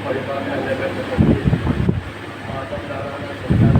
اور امام اہل بیت تقدیر آدم دارانہ سلطان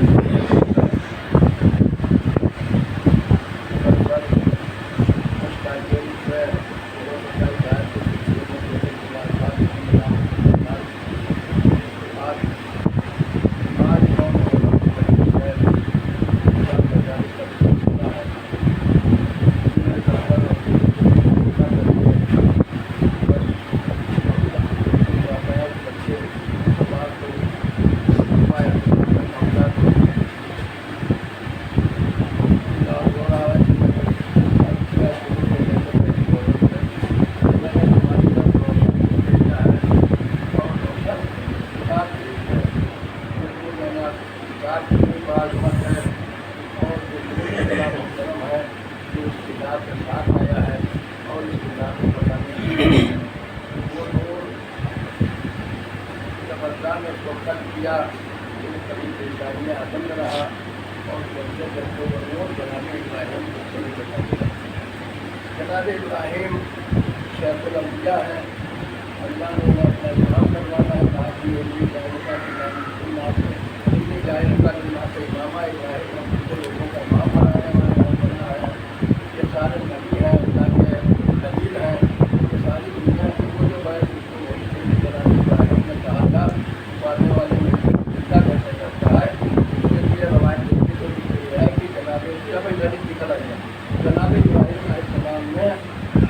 جناب ابراہیم شیخ الانبیاء ہیں. اللہ نے انہیں اپنا امام کروانا ہے. باقی امامہ ابراہیم کو لوگوں کا امام بنا ہے. یہ سارے نبی ہیں, اللہ کے دلیل ہیں. یہ ساری دنیا کی وہ جو ہے جناب ابراہیم نے کہا تھا آنے والے میں زندہ کیسے کرتا ہے. اس کے لیے روایت یہ ہے کہ جناب نکل آئے جناب ابراہیم علیہ السلام نے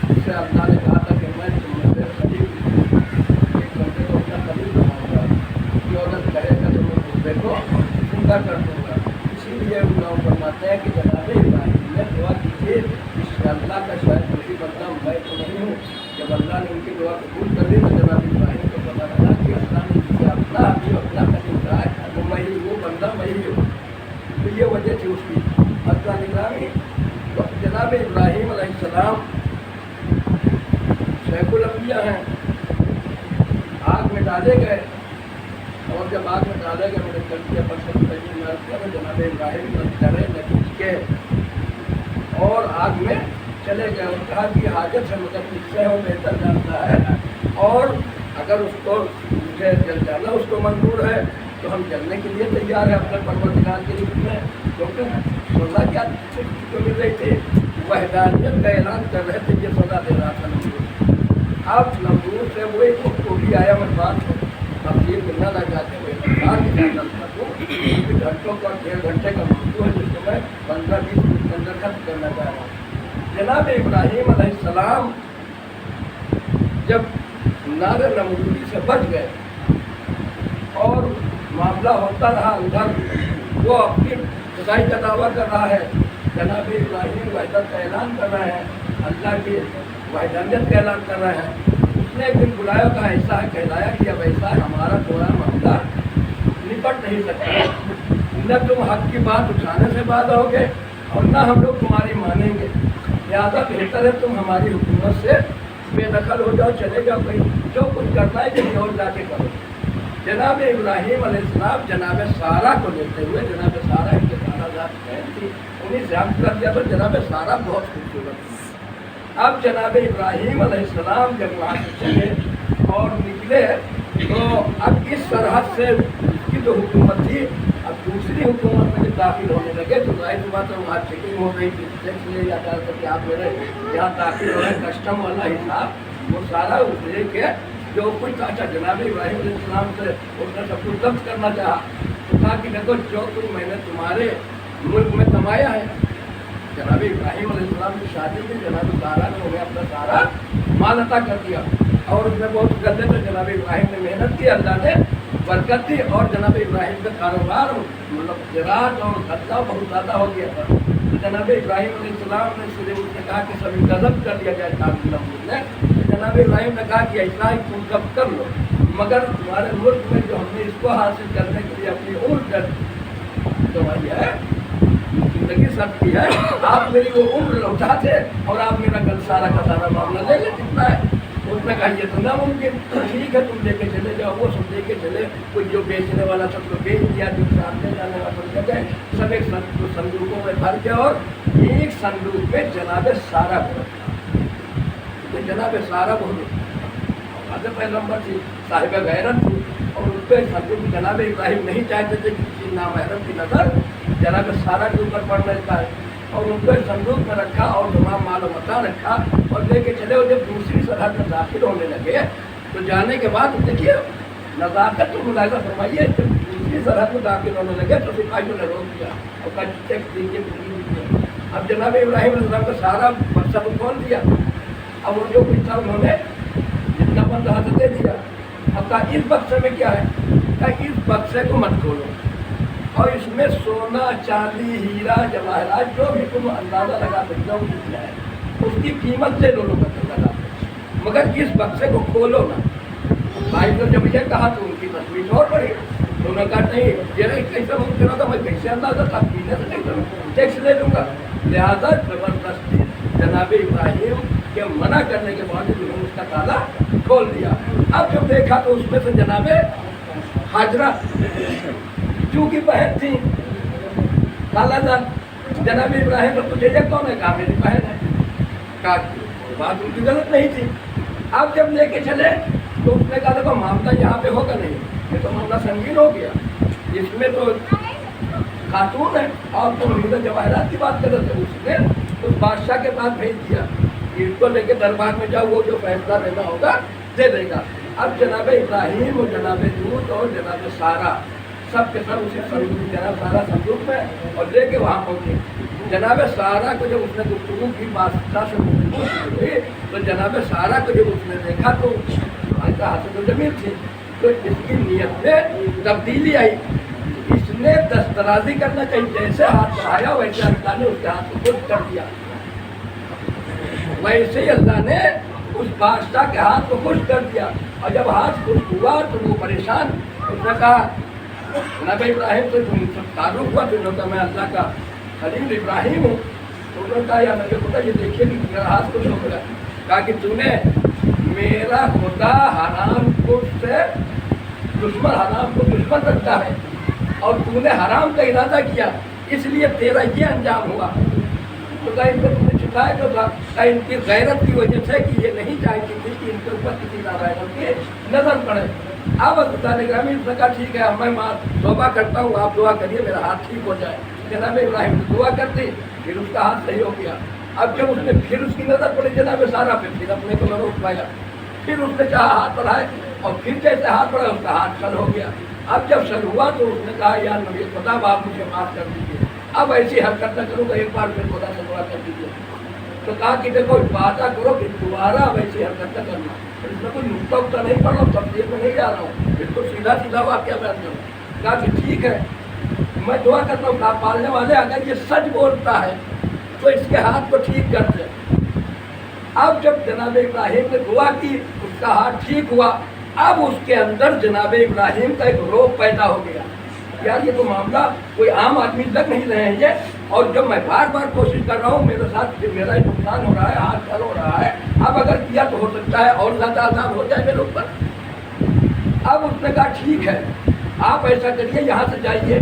اس سے اللہ نے کہا تھا کہ میں تم سے قریب ایک بندے کو اپنا قریب بناؤں گا. کی عورت کہے گا تو میں خطبے کو زندہ کر دوں گا. اسی لیے وہ لوگ فرماتے ہیں کہ جناب ابراہیم نے دعا کیجیے اس اللہ کا شاید کوئی بندہ میں تو نہیں ہوں. جب اللہ نے ان کی دعا قبول کر لی تو جناب ابراہیم کو پتا لگا کہ اللہ نے جسے اپنا ابھی اپنا قریب رہا ہے وہ میں ہی وہ بندہ میں ہی ہوں. تو یہ وجہ تھی اس کی. اللہ نگرامی جناب ابراہیم علیہ السلام شیخ الانبیاء ہیں. آگ میں ڈالے گئے اور جب آگ میں ڈالے گئے میرے چلتے پر سب جناب ابراہیم نے ڈرے نہ کھینچ کے اور آگ میں چلے گئے اور کہا کہ حاجت سے مطلب کس سے وہ بہتر جانتا ہے اور اگر اس کو مجھے جل جانا اس کو منظور ہے تو ہم جلنے کے لیے تیار ہیں اپنے پروردگار کے روپ میں. کیونکہ سزا کیا جو مل رہی تھی وحدانیت کا اعلان کر رہے تھے. یہ سزا دے رہا تھا نمرود. اب نمرود سے وہ ایک وقت بھی آیا میں بات کو اب یہ ملنا لگ جاتے ہوئے گھنٹوں کا 1.5 گھنٹے کا موضوع ہے جس کو میں 15-20 منٹ کے اندر ختم کرنا چاہ رہا ہوں. جناب ابراہیم علیہ السلام جب نار نمرودی سے بچ گئے اور معاملہ ہوتا رہا ادھر وہ اپنی خدائی کا دعویٰ کر رہا ہے. جناب ابراہیم وحدت کا اعلان کر رہے ہیں, اللہ کی وحدانیت کا اعلان کر رہے ہیں. اس نے ایک دن بلایا کا ایسا ہے کہلایا کہ اب ایسا ہے ہمارا تھوڑا معاملہ نپٹ نہیں سکتا. نہ تم حق کی بات اٹھانے سے بعد آؤ گے اور نہ ہم لوگ تمہاری مانیں گے. لہٰذا بہتر ہے تم ہماری حکومت سے بے دخل ہو جاؤ, چلے جاؤ, کہیں جو کچھ کرنا ہے کہیں اور جا کے کرو. جناب ابراہیم علیہ السلام جناب سارہ کو لیتے ہوئے, جناب سارہ ان کے سارا ذات بہن تھی, انہیں ضابط کر دیا تو جناب سارہ بہت خوبصورت تھی. اب جناب ابراہیم علیہ السلام جب وہاں سے چلے اور نکلے تو اب اس سرحد سے اس کی جو حکومت تھی اب دوسری حکومت میں داخل ہونے لگے تو ظاہر بات ہے وہاں چیکنگ ہو رہی تھی. ٹیکس لے جاتا تھا کہ آپ میرے یہاں داخل ہو رہے ہیں, کسٹم والا حساب وہ سارا اس لے کے جو کچھ اچھا جناب ابراہیم علیہ السلام سے اس نے سب کچھ ضبط کرنا چاہا تو کہا کہ دیکھو جو کچھ میں نے تمہارے ملک میں کمایا ہے. جناب ابراہیم علیہ السلام کی شادی میں جناب سارہ نے انہیں اپنا سارا مال عطا کر دیا اور اس میں بہت گندے سے جناب ابراہیم نے محنت کی, اللہ نے برکت دی اور جناب ابراہیم کا کاروبار مطلب زراعت اور خرچہ بہت زیادہ ہو گیا تھا. تو جناب ابراہیم علیہ السلام نے اس لیے اس نے کہا کہ سب انتظام کر لیا جائے نمرود نے. جناب ابراہیم نے کہا کہ ایسا ہی تم کب کر لو مگر تمہارے ملک میں جو ہم نے اس کو حاصل کرنے کے لیے اپنی عمر کر دوائی ہے زندگی سب کی ہے, آپ میری وہ عمر لوٹا دے اور آپ میرا کل سارا کا سارا معاملہ لے لے کتنا ہے. اس نے کہا یہ تو ناممکن. ٹھیک ہے تم لے کے چلے جاؤ, وہ سب لے کے چلے, کوئی جو بیچنے والا سب کو بیچ دیا, جو سامنے جانے والا سب جگہ سب ایک صندوقوں میں بھر کے اور ایک صندوق میں جناب سارہ کو رکھا. جناب سارہ بہت پیغمبر تھی, صاحب غیرت تھی اور اس پہ جناب ابراہیم نہیں چاہتے تھے کہ کسی نامحرم کی نظر جناب سارا کے اوپر پڑنے کا ہے، اور ان کو صندوق میں رکھا اور تمام مال و متا رکھا اور لے کے چلے. اور جب دوسری سرحد میں داخل ہونے لگے تو جانے کے بعد دیکھیے نزاکت تو ملاحظہ فرمائیے، جب دوسری سرحد میں داخل ہونے لگے تو سپاہیوں نے روک دیا اور کہا ٹیکس دیجیے دیجیے. اب جناب ابراہیم علیہ السلام کا سارا مقصد کھول دیا. اب وہ جو کچھ تھا انہوں نے جتنا بند رہا تھا دے دیا. اب کہا اس بکسے میں کیا ہے؟ کہا اس بکسے کو مت کھولو اور اس میں سونا چاندی ہیرا جواہرات جو بھی تم اندازہ لگا سکتے ہو کتنا ہے اس کی قیمت لے لو لگا، مگر اس بکسے کو کھولو نا. بھائی تو جب یہ کہا تو ان کی تصویر اور پڑی. انہوں نے کہا نہیں یہ کیسے ممکن ہوگا، میں کیسے اندازہ تھا پینے سے نہیں کروں ٹیکس لے لوں گا. لہٰذا زبردستی جناب ابراہیم کے منع کرنے کے بعد انہوں نے اس کا تالا کھول دیا. اب جب دیکھا تو اس میں سے جناب حاجرہ چونکہ بہن تھی خالہ جان جناب ابراہیم نے پوچھا یہ کون ہے؟ کہا میری بہن ہے. کہا بات ان کی غلط نہیں تھی. اب جب لے کے چلے تو اس نے کہا دیکھو معاملہ یہاں پہ ہوگا نہیں، یہ تو معاملہ سنگین ہو گیا، اس میں تو خاتون ہے اور تم ہیرا جواہرات کی بات کر رہے تھے. اس نے اس بادشاہ کے پاس بھیج دیا اس کو لے کے دربار میں جاؤ، وہ جو فیصلہ لینا ہوگا دے دے گا. اب جناب ابراہیم اور جناب لوط اور جناب سارا سب کے سب اسی صندوق جناب سارا صندوق میں اور لے کے وہاں پہنچے. جناب سارا کو جب اس نے گفتگو کی بادشاہ سے گفتگو کی تو جناب سارا کو جب اس نے دیکھا تو حسن و جمیل تھی تو اس کی نیت میں تبدیلی آئی. اس نے دسترازی کرنا چاہیے، جیسے ہاتھ بڑھایا ویسے اللہ نے اس کے ہاتھ کو خود کر دیا. ویسے ہی اللہ نے اس بادشاہ کے ہاتھ کو خوش کر دیا. اور جب ہاتھ خوش ہوا تو وہ پریشان. اس نے کہا جناب ابراہیم سے تم سب تعلق ہوا تو انہوں نے کہا میں اللہ کا خلیل ابراہیم ہوں. تو انہوں نے کہا یا نبی خدا یہ دیکھیے کہ میرا ہاتھ خوش ہو گیا. کہا کہ تو نے میرا خدا حرام کو سے دشمن حرام کو دشمن رکھتا ہے اور تو نے حرام کا ارادہ کیا اس لیے تیرا یہ انجام ہوا. تو کہا ان کو تم نے چھپایا کیوں تھا؟ کہا ان کی غیرت کی وجہ سے کہ یہ نہیں چاہتی تھی کہ ان کے اوپر کسی نارائن کی نظر پڑے. اب خدا نے کہا ٹھیک ہے میں توبہ کرتا ہوں، آپ دعا کریے میرا ہاتھ ٹھیک ہو جائے. جناب ابراہیم نے دعا کر دی، پھر اس کا ہاتھ صحیح ہو گیا. اب جب اس نے پھر اس کی نظر پڑی جناب سارا پھر اپنے کو نہ روک پایا. پھر اس نے چاہا ہاتھ بڑھائے اور پھر جیسے ہاتھ بڑھا اس کا ہاتھ سل ہو گیا. اب جب سل ہوا تو اس نے کہا یا نبی خدا آپ مجھے معاف کر دیجیے، اب ایسی حرکت نہ کروں گا، ایک بار پھر خدا سے دعا کر دیجیے. تو کہا کہ دیکھو وعدہ کرو کہ دوبارہ ویسی حرکت نہ کرنا. اس میں کوئی نقطہ اکتا نہیں پڑ رہا ہوں، تفصیل میں نہیں جا رہا ہوں، بالکل سیدھا سیدھا واقعہ بیان کروں. کہا کہ ٹھیک ہے میں دعا کرتا ہوں. کہا پالنے والے اگر یہ سچ بولتا ہے تو اس کے ہاتھ کو ٹھیک کر دے. اب جب جناب ابراہیم نے دعا کی اس کا ہاتھ ٹھیک ہوا. اب اس کے اندر جناب ابراہیم کا ایک روپ پیدا ہو گیا. یار یہ تو معاملہ کوئی عام آدمی تک نہیں رہے ہیں یہ، اور جب میں بار بار کوشش کر رہا ہوں میرے ساتھ میرا نقصان ہو رہا ہے، ہاتھ کل ہو رہا ہے. اب اگر کیا تو ہو سکتا ہے اور زیادہ آسان ہو جائے میرے اوپر. اب اس نے کہا ٹھیک ہے آپ ایسا کریے یہاں سے جائیے،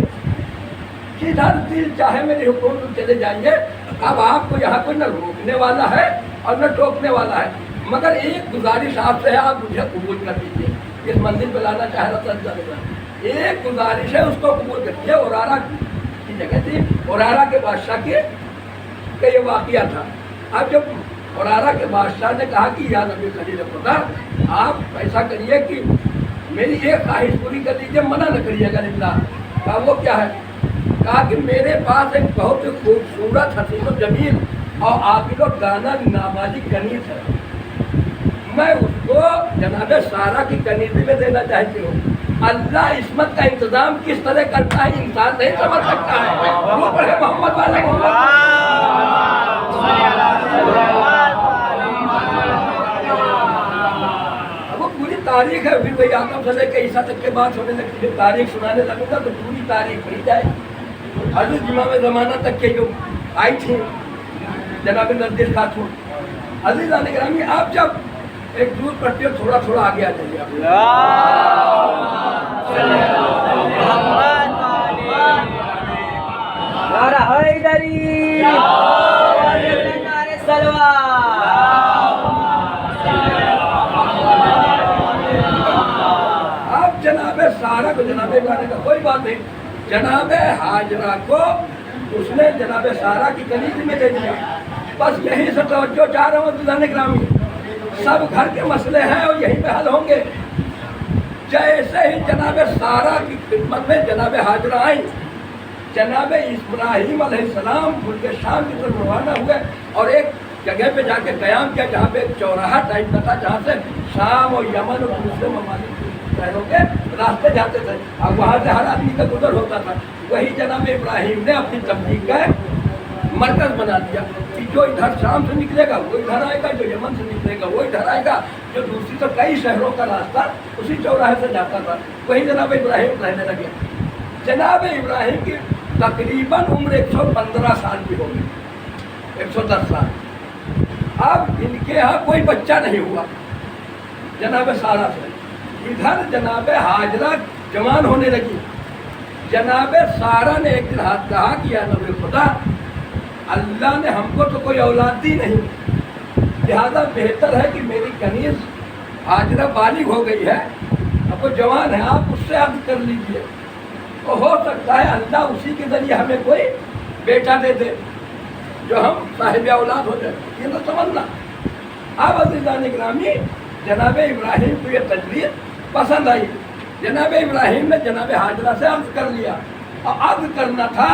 جدھر دل چاہے میرے حکم سے چلے جائیے. اب آپ کو یہاں کوئی نہ روکنے والا ہے اور نہ ٹوکنے والا ہے، مگر ایک گزارش آپ سے ہے آپ مجھے قبول کر دیجیے. اس منزل پہ لانا چاہ رہا تھا، ایک گزارش ہے اس کو قبول کر دیا. اورارا کی جگہ تھی، اورارا کے بادشاہ کا یہ واقعہ تھا. اب جب اورارا کے بادشاہ نے کہا کہ یا نبی خلیل خدا آپ ایسا کریے کہ میری ایک خواہش پوری کر دیجیے، منع نہ کریے گا. اللہ کہا وہ کیا ہے؟ کہا کہ میرے پاس ایک بہت ہی خوبصورت حسین و جمیل اور عاقل و دانا نابالغ کنیز ہے، میں اس کو جناب سارا کی کنیزی میں دینا چاہتی ہوں. اللہ عصمت کا انتظام کس طرح کرتا ہے انسان نہیں سمجھ سکتا ہے. وہ پڑھے محمد والے وہ پوری تاریخ ہے. پھر وہی آدم سے لے کے عیسیٰ تک کے بات ہونے لگتی ہے. تاریخ سنانے لگوں گا تو پوری تاریخ پڑھی جائے. حضرت امام زمانہ تک کے جو آئی تھی جناب نرگس خاتون. عزیزان گرامی آپ جب ایک دور پڑتی ہو تھوڑا تھوڑا آگے آ جائیے. آپ جناب सारा को जनाब इब्राहिम का कोई बात नहीं, जनाब हाजरा को उसने जनाब सारा की कलीजी में दे दिया। बस यही से तवज्जो चाह रहा हूँ अज़ीज़ान ग्रामी, सब घर के मसले हैं और यहीं पे हल होंगे। जैसे ही जनाब सारा की खिदमत में जनाब हाजरा आई, जनाब इब्राहिम अलैहिस्सलाम मुल्क शाम की तरफ रवाना हुए और एक जगह पे जाके क़याम किया जहाँ पे एक चौराहा टाइप का था, जहाँ से शाम और यमन और दूसरे ममालिक शहरों के रास्ते जाते थे और वहाँ से हर आदमी का गुजर होता था। वही जनाब इब्राहिम ने अपनी तबलीग का मरकज बना दिया कि जो इधर शाम से निकलेगा वो इधर आएगा, जो यमन से निकलेगा वो इधर आएगा, जो दूसरी तो कई शहरों का रास्ता उसी चौराहे से जाता था। वही जनाब इब्राहिम रहने लगे। जनाब इब्राहिम की तकरीबन उम्र 115 साल की हो गई, 110 साल। अब इनके यहाँ कोई बच्चा नहीं हुआ जनाब सारा से। इधर जनाब हाजरा जवान होने लगी। जनाब सारा ने एक दिन हाथ कहा कि या नबी खुदा, अल्लाह ने हमको तो कोई औलाद दी नहीं, लिहाजा बेहतर है कि मेरी कनीज हाजरा बालिग हो गई है, अब वो जवान है, आप उससे अर्ज कर लीजिए, तो हो सकता है अल्लाह उसी के जरिए हमें कोई बेटा दे दे जो हम साहिब औलाद हो जाए। ये तो समझना। अब अज़ीज़ान ग्रामी, जनाब इब्राहिम को ये तजवीज़ पसंद आई। जनाब इब्राहिम ने जनाब हाजरा से अर्ज कर लिया और अर्ज करना था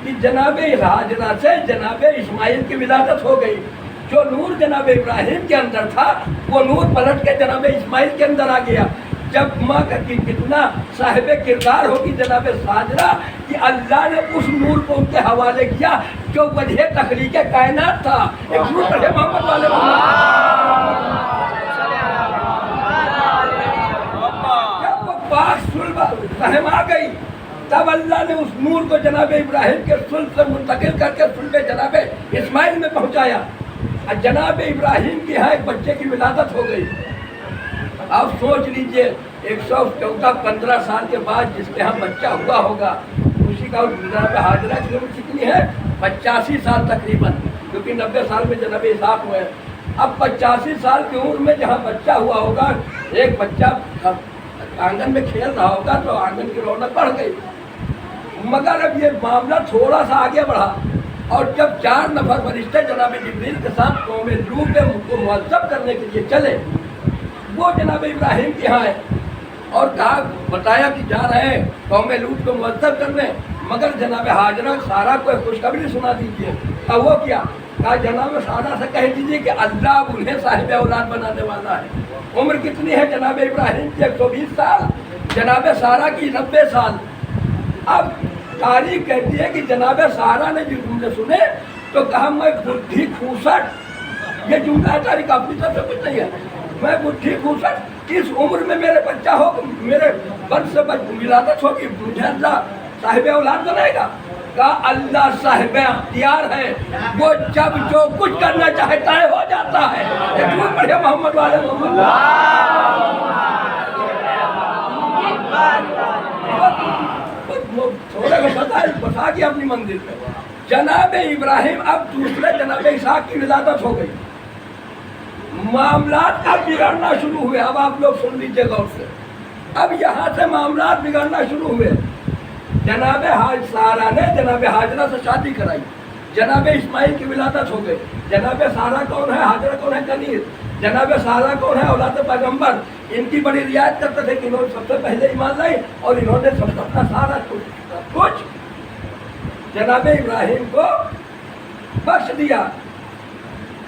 कि जनाब हाजरा से जनाब इस्माइल की विलादत हो गई। जो नूर जनाब इब्राहिम के अंदर था वो नूर पलट के जनाब इस्माइल के अंदर आ गया। जब माँ का कितना साहिब किरदार होगी जनाब हाजरा कि अल्लाह ने उस नूर को उनके हवाले किया जो वजह तखलीक कायनात था। एक नूर पढ़े मोहम्मद वाले जब वो पाक सुल्ब रहम आ गई तब अल्लाह ने उस नूर को जनाब इब्राहिम के सुल्ब से मुंतकिल करके सुल्ब जनाब इस्माइल में पहुँचाया और जनाब इब्राहिम के यहाँ एक बच्चे की विलादत हो गई। आप सोच लीजिए 114-15 साल के बाद जिसके यहाँ बच्चा हुआ होगा उसी का जनाब हाजरा की उम्र कितनी है? 85 साल तकरीबन, क्योंकि 90 साल में जनाब इसाक हुए। अब 85 साल की उम्र में जहाँ बच्चा हुआ होगा, एक बच्चा आंगन में खेल रहा होगा तो आंगन की रौनक बढ़ गई। मगर अब ये मामला थोड़ा सा आगे बढ़ा और जब 4 नफर फरिश्ते जनाब जिब्रील के साथ कौम लूत को मुअज़्ज़ब करने के लिए चले, वो जनाब इब्राहिम के यहाँ आए और कहा, बताया कि जा रहे हैं कौम लूत को मुअज़्ज़ब करने, मगर जनाब हाजरा सारा को खुशखबरी सुना दीजिए। अब वो क्या कहा, जनाब सारा से कह दीजिए कि अल्लाह उन्हें साहिब औलाद बनाने वाला है। उम्र कितनी है जनाब इब्राहिम की? 120 साल, जनाब सारा की 90 साल। अब तारीख कहती है कि जनाब सारा ने जो जुमले सुने तो कहा, मैं बुद्धि खूसट, ये जुमला तारीख अपनी तरफ से कुछ नहीं है, मैं बुद्धि खूसट, इस उम्र में मेरे बच्चा हो, मेरे वंश से विलादत होगी, मुझे अल्लाह साहिब औलाद बनाएगा। कहा, अल्लाह साहिब अख्तियार है, वो जब जो कुछ करना चाहता है हो जाता है। एक बढ़िया मोहम्मद वाले मोहम्मद थोड़े को बता गया अपनी मंदिर में। जनाब इब्राहिम अब दूसरे जनाब इसाक की विलादत हो गई। मामलात अब बिगड़ना शुरू हुए। अब आप लोग सुन लीजिए गौर से। अब यहाँ से मामलात बिगड़ना शुरू हुए। जनाब सारा ने जनाब हाजरा से शादी कराई, जनाब इस्माइल की विलादत हो गई। जनाब सारा कौन है? हाजरा कौन है? कनीज। जनाब सारा कौन है? औलाद पैगंबर। इनकी बड़ी रियायत करते थे कि इन्होंने सबसे पहले ईमान लाई और इन्होंने सबसे अपना सारा कुछ जनाब इब्राहिम को बख्श दिया।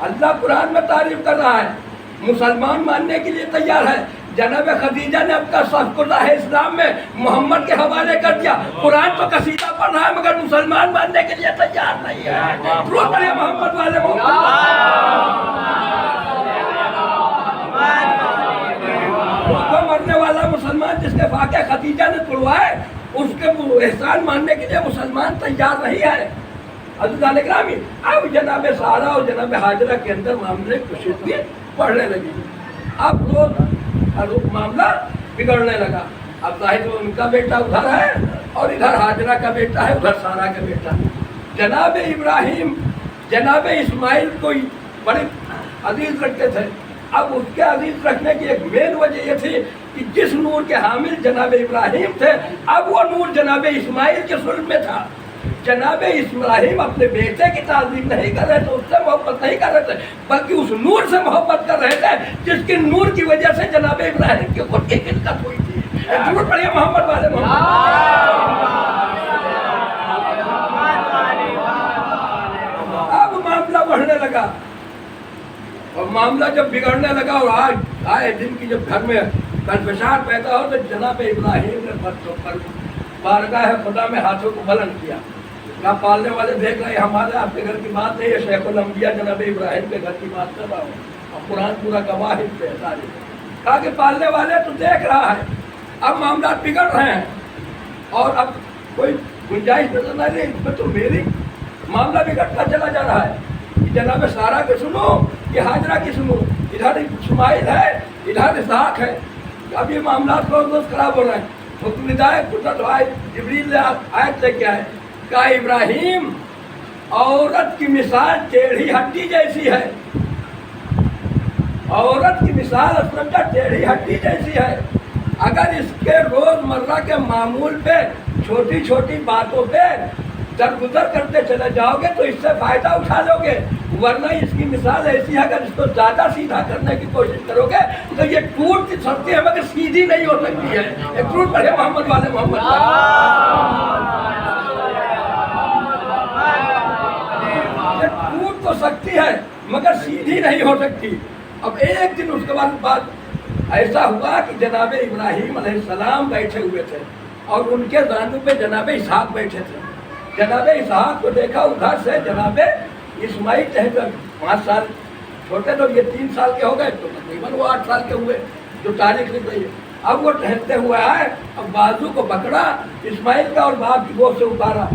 अल्लाह कुरान में तारीफ कर रहा है, मुसलमान मानने के लिए तैयार है। जनाब खदीजा ने अपना सब कुछ है इस्लाम में मोहम्मद के हवाले कर दिया। कुरान तो कसीदा पढ़ रहा है मगर मुसलमान मानने के लिए तैयार नहीं है। मोहम्मद वाले तो मरने वाला मुसलमान जिसके वाक़े खदीजा ने तुड़वाए उसके एहसान मानने के लिए मुसलमान तैयार नहीं है। अज़ीज़ान ग्रामी, अब जनाब सारा और जनाब हाजरा के अंदर मामले कुशीदगी बढ़ने लगी। अब रोज मामला बिगड़ने लगा। अब जाहिर उनका बेटा उधर है और इधर हाजरा का बेटा है, उधर सारा का बेटा। जनाब इब्राहिम जनाब इस्माइल को बड़े अजीज रखते थे। اب اس کے عزیز رکھنے کی ایک مین وجہ یہ تھی کہ جس نور کے حامل جناب ابراہیم تھے اب وہ نور جناب اسماعیل کے صلب میں تھا. جناب اسماعیل اپنے بیٹے کی تعظیم نہیں کر رہے تھے, اس سے محبت نہیں کر رہے تھے, بلکہ اس نور سے محبت کر رہے تھے جس کے نور کی وجہ سے جناب ابراہیم کی خود کی خلقت ہوئی تھی. ضرور پڑھیے محمد والے محمد. اب معاملہ بڑھنے لگا, اور معاملہ جب بگڑنے لگا اور آج آئے دن کی جب گھر میں کنفشار پیدا ہو تو جناب ابراہیم نے بارگاہ خدا میں ہاتھوں کو بلند کیا. کیا پالنے والے دیکھ رہے ہیں ہمارے آپ کے گھر کی بات نہیں ہے, شیخ الانبیاء جناب ابراہیم کے گھر کی بات کر رہا ہوں, اور قرآن پورا گواہ پہ ساری. کہا کہ پالنے والے تو دیکھ رہا ہے اب معاملات بگڑ رہے ہیں اور اب کوئی گنجائش نظر نہیں رہی, اس میں تو میری معاملہ بگڑتا چلا جا رہا ہے. جناب سارا کی سنو کہ حاجرہ کی سنو, ادھر اسماعیل ہے ادھر اسحاق ہے, اب یہ معاملات روز روز خراب ہو رہے ہیں. حکم ندائے قدرت آئے جبریل آیت لے کے آئے, کہا ابراہیم عورت کی مثال ٹیڑھی ہڈی جیسی ہے, عورت کی مثال سمجھا ٹیڑھی ہڈی جیسی ہے. اگر اس کے روز مرہ کے معمول پہ چھوٹی چھوٹی باتوں پہ درگزر کرتے چلے جاؤ گے تو اس سے فائدہ اٹھا لو گے, ورنہ اس کی مثال ایسی ہے اگر اس کو زیادہ سیدھا کرنے کی کوشش کرو گے تو یہ ٹوٹ سکتی ہے مگر سیدھی نہیں ہو سکتی ہے. ایک ٹوٹ پڑے محمد والے محمد. یہ ٹوٹ تو سکتی ہے مگر سیدھی نہیں ہو سکتی. اب ایک دن اس کے بعد ایسا ہوا کہ جناب ابراہیم علیہ السلام بیٹھے ہوئے تھے اور ان کے زانوں پہ جناب اسحاق بیٹھے تھے. جناب اسحاق کو دیکھا ادھر سے جناب اسماعیل ٹہتے 5 سال چھوٹے تو یہ 3 سال کے ہو گئے تو تقریباً وہ 8 سال کے ہوئے جو تاریخ لکھ رہی ہے. اب وہ ٹہلتے ہوئے آئے, اب بازو کو پکڑا اسماعیل کا اور باپ کی گود سے اتارا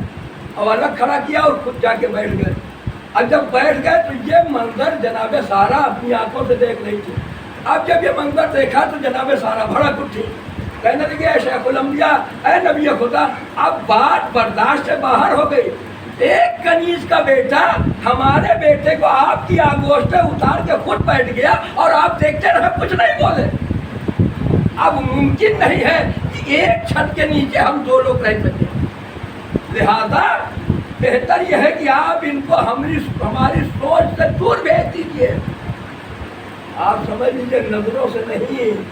اور الگ کھڑا کیا اور خود جا کے بیٹھ گئے. اب جب بیٹھ گئے تو یہ منظر جناب سارا اپنی آنکھوں سے دیکھ رہی تھی. اب جب یہ منظر دیکھا تو جناب سارا بھڑک اٹھی, کہنے لگے اے شیخ الانبیاء اے نبی خدا, اب بات برداشت سے باہر ہو گئی. ایک کنیز کا بیٹا ہمارے بیٹے کو آپ کی آگوش پہ اتار کے خود بیٹھ گیا اور آپ دیکھتے رہے کچھ نہیں بولے. اب ممکن نہیں ہے کہ ایک چھت کے نیچے ہم 2 لوگ رہ سکیں, لہذا بہتر یہ ہے کہ آپ ان کو ہماری سوچ سے دور بھیج دیجیے. آپ سمجھ لیجیے نظروں سے نہیں,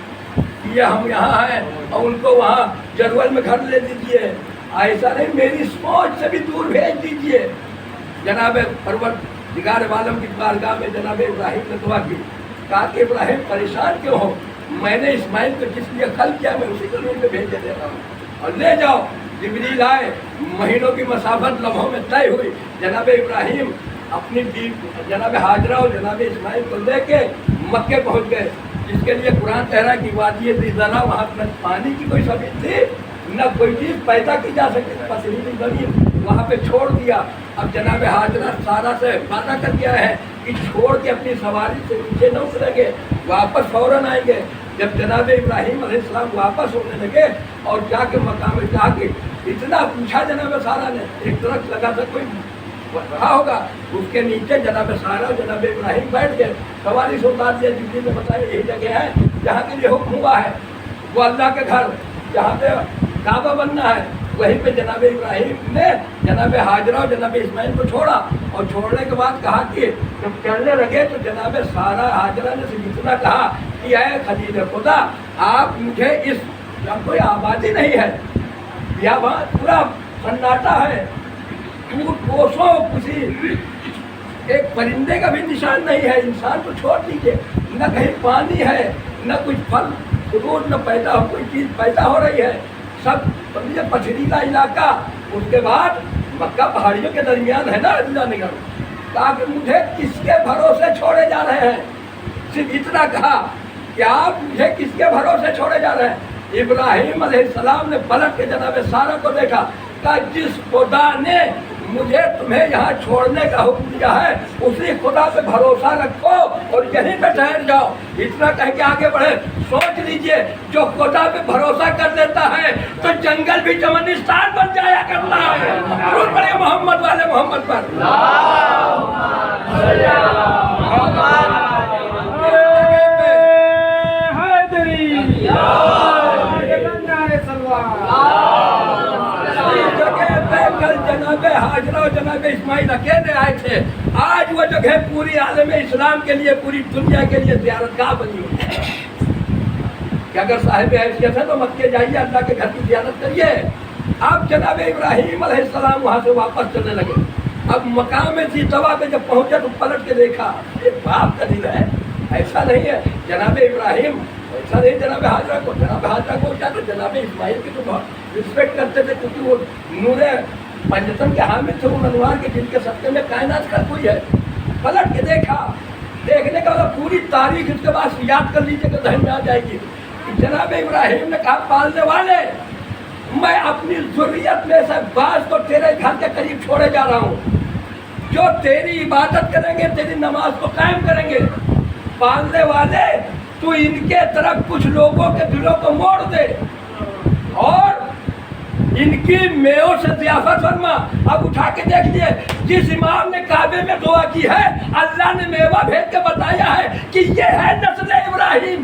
یہ ہم یہاں ہیں اور ان کو وہاں جرول میں گھر لے دیجیے, ایسا نہیں, میری سوچ سے بھی دور بھیج دیجیے. جناب پروردگار عالم کی بارگاہ میں جناب ابراہیم نے دعا کی, کہا کہ ابراہیم پریشان کیوں ہو, میں نے اسماعیل کو جس لیے خلق کیا میں اسی زمین میں بھیج دیتا ہوں اور لے جاؤ. جبریل آئے, مہینوں کی مسافت لمحوں میں طے ہوئی. جناب ابراہیم اپنی جناب حاجرہ اور جناب اسماعیل کو لے کے مکے پہنچ گئے, جس کے لیے قرآن کہہ رہا ہے کہ وادی ذی ذرا, وہاں نہ پانی کی کوئی سبیل تھی نہ کوئی چیز پیدا کی جا سکتی, پتھریلی زمین وہاں پہ چھوڑ دیا. اب جناب حاجرہ سارا سے وعدہ کر دیا ہے کہ چھوڑ کے اپنی سواری سے نیچے نہ اتریں گے, واپس فوراً آئیں گے. جب جناب ابراہیم علیہ السلام واپس ہونے لگے اور جا کے مقام میں جا کے اتنا پوچھا جناب سارا نے, ایک درخت لگا تھا کوئی رہا ہوگا, اس کے نیچے جناب سارا جناب ابراہیم بیٹھ گئے, سواری سے اتار دیا. جبریل نے بتایا یہی جگہ ہے جہاں کے لیے حکم ہوا ہے, وہ اللہ کے گھر جہاں پہ کعبہ بننا ہے, وہیں پہ جناب ابراہیم نے جناب حاجرہ اور جناب اسماعیل کو چھوڑا. اور چھوڑنے کے بعد کہا کہ جب چلنے لگے تو جناب سارا حاجرہ نے صرف اتنا کہا کہ اے خلیل خدا, آپ مجھے اس کوئی آبادی نہیں ہے, بیابان پورا سناٹا ہے, کوسوں کسی ایک پرندے کا بھی نشان نہیں ہے, انسان کو چھوڑ دیجیے, نہ کہیں پانی ہے نہ کچھ پھل فروٹ نہ پیدا ہو کوئی چیز پیدا ہو رہی ہے, سب سمجھے پتھریلا علاقہ. اس کے بعد مکہ پہاڑیوں کے درمیان ہے نا اللہ نگر, تاکہ مجھے کس کے بھروسے چھوڑے جا رہے ہیں. صرف اتنا کہا کہ آپ مجھے کس کے بھروسے چھوڑے جا رہے ہیں. ابراہیم علیہ السلام نے پلٹ کے جناب سارا کو دیکھا, کہا جس خدا نے مجھے تمہیں یہاں چھوڑنے کا حکم دیا ہے اسی خدا پہ بھروسہ رکھو اور یہیں پہ ٹھہر جاؤ. اتنا کہہ کے آگے بڑھے. سوچ لیجئے جو خدا پہ بھروسہ کر دیتا ہے تو جنگل بھی چمنستان بن جایا کرتا ہے. ضرور پڑھے محمد والے محمد پر. हाजरा और जनाब इस्माइल अकेले आए थे। आज वो जगह पूरी आलम इस्लाम के लिए, पूरी दुनिया के लिए ज़ियारतगाह बनी हुई है कि अगर साहिब हैसियत है तो मक्के जाइए, अल्लाह के घर की ज़ियारत करिए। अब जनाब इब्राहीम अलैहिस्सलाम वहाँ से वापस चलने लगे। अब मकाम जीतवा पे जब पहुँचे तो पलट के देखा, ये बाप का दिल है, ऐसा नहीं है। जनाब इब्राहीम ऐसा नहीं, जनाब हाजरा को क्या, तो जनाब इस्माइल की तो बहुत रिस्पेक्ट करते थे, क्योंकि वो नूरे पंजतन के हामिद थे, उन अनवार के जिनके सत्ते में कायनात का कोई है। पलट के देखा, देखने का मतलब पूरी तारीख इसके बाद याद कर लीजिएगा, ज़हन में आ जाएगी। जनाब इब्राहीम ने कहा, पालने वाले, मैं अपनी ज़ुर्रियत में से बाज को तेरे घर के करीब छोड़े जा रहा हूँ, जो तेरी इबादत करेंगे, तेरी नमाज को कायम करेंगे। पालने वाले, तू इनके तरफ कुछ लोगों के दिलों को मोड़ दे और इनकी मेयों से ज़ियाफत फरमा। अब उठा के देख लिए, जिस इमाम ने काबे में दुआ की है, अल्लाह ने मेवा भेज के बताया है कि ये है नस्ल इब्राहिम,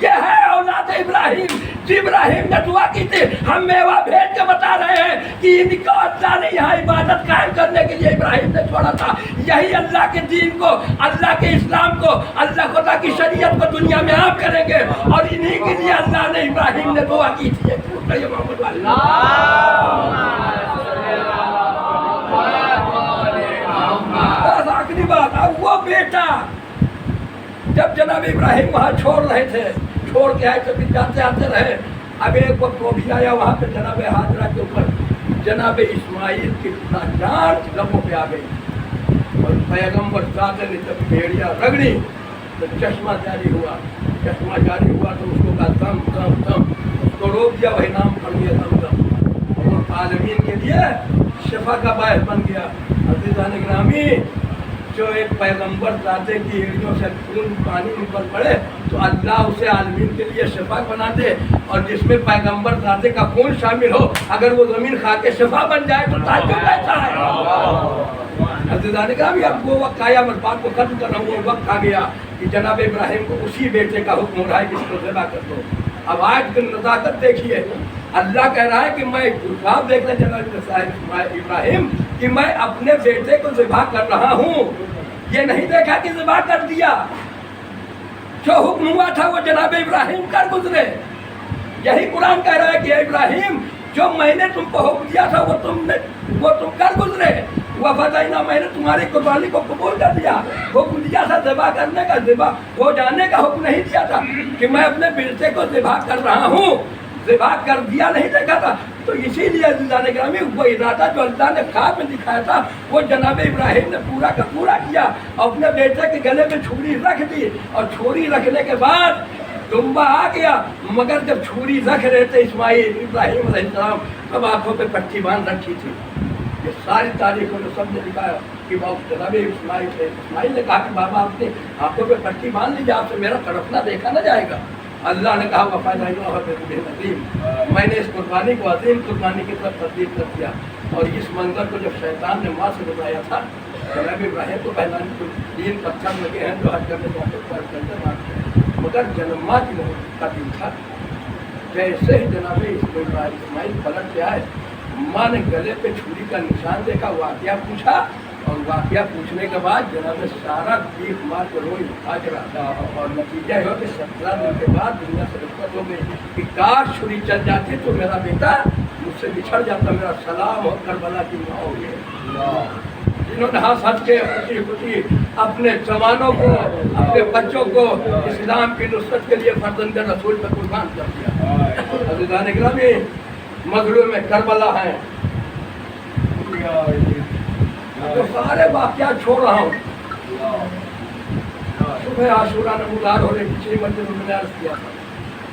ये है औलाद इब्राहिम। इब्राहिम ने दुआ की थी, हम मेवा भेज के बता रहे हैं कि इनको अल्लाह ने यहाँ इबादत कायम करने के लिए इब्राहिम ने छोड़ा था। यही अल्लाह के दीन को, अल्लाह के इस्लाम को, अल्लाह खुदा की शरीयत को दुनिया में आम करेंगे, और इन्हीं के लिए अल्लाह ने इब्राहिम ने दुआ की थी। बस आखिरी बात, अब वो बेटा जब जनाब इब्राहिम वहाँ छोड़ रहे थे, छोड़ के आए, कभी जाते आते रहे। अब एक वक्त वो भी आया, वहाँ पे जनाब हाजरा के ऊपर जनाब इस्माइल की जान लबों पे आ गई, और पैगम्बर सादे ने जब भेड़िया रगड़ी तो चश्मा जारी हुआ। चश्मा जारी हुआ तो उसको कहा दम दम दम, उसको रोक दिया, वही नाम पड़ गया दम दम, और आलमीन के लिए शफा का बायस बन गया। अज़ीज़ान गिरामी, जो एक पैगंबर ज़ाते की एड़ियों से खून पानी निकल पड़े तो अल्लाह उसे आलमीन के लिए शफा बना दे, और जिसमें पैगंबर ज़ाते का खून शामिल हो, अगर वो ज़मीन खा के शफा बन जाए तो ताज्जुब कैसा है। अज़ीज़ान गिरामी, अब वो वक्त आया, मैं बात को खत्म कर रहा हूँ, वो वक्त आ गया कि जनाब इब्राहिम को उसी बेटे का हुक्म हो रहा है कि इसको ज़िबा कर दो। अब आज की नज़ाकत देखिए, अल्लाह कह रहा है कि मैं ख्वाब देख रहे जनाब इब्राहिम कि मैं अपने बेटे को ज़िबा कर रहा हूँ। ये नहीं देखा कि ज़िबा कर दिया, जो हुक्म हुआ था वो जनाब इब्राहिम कर गुजरे। यही कुरान कह रहा है कि इब्राहिम, जो मैंने तुमको हुक्म दिया था वो तुम कर गुजरे। वफ़दाइना, मैंने तुम्हारी कुर्बानी को कबूल कर लिया। हुक्म दिया था ज़िबा करने का, ज़िबा हो जाने का हुक्म नहीं दिया था कि मैं अपने बेटे को ज़िबा कर रहा हूँ। ज़िबा कर दिया नहीं देखा था। तो इसीलिए अज़ीज़ान गिरामी, वो इरादा जो अल्लाह ने ख्वाब में दिखाया था वो जनाब इब्राहिम ने पूरा का पूरा किया। अपने बेटे के गले में छुरी रख दी, और छुरी रखने के बाद दुम्बा आ गया, मगर जब छुरी रख रहे थे इस्माइल इब्राहिम अलैहिस्सलाम, तब आंखों पे पट्टी बांध रखी थी। ये सारी तारीखों में सबने लिखा कि जनाब इस्माइल ने कहा कि बाबा आपने आंखों पे पट्टी बांध लीजिए, आपसे मेरा तड़पना देखा न जाएगा। अल्लाह ने कहा वफ़ादाईम, मैंने इस कुर्बानी को अजीम कुर्बानी की तरफ तब्दील कर दिया। और इस मंजर को जब शैतान ने माँ से बताया था, जनाब इब्राहिम को पहचान को 3 पत्थर लगे हैं जो हज करने जाते हैं, मगर जन्मा की का दिन था। जैसे ही जनाब इस्माइल पलट के आए, माँ ने गले पे छुरी का निशान देखा, वाक़या पूछा, और वाक़या पूछने के बाद जनाब सारा बीफ मार के रोई आज रहा। और नतीजा ये हो कि 17 दिन के बाद दुनिया से रुखसत हो गई कि काश छुरी चल जाती तो मेरा बेटा मुझसे बिछड़ जाता। मेरा सलाम हो करबला की माँ हो गई, जिन्होंने हंस हंस के खुशी खुशी अपने जवानों को, अपने बच्चों को इस्लाम की नुसरत के लिए फर्जंद रसूल पर कुर्बान कर दिया। अज़ीज़ान गिरामी, मजलूम में करबला है, तो सारे वाक़यात छोड़ रहा हूँ। सुबह आशूरा नमूदार होने पिछली मंजिल में अर्ज़ किया था,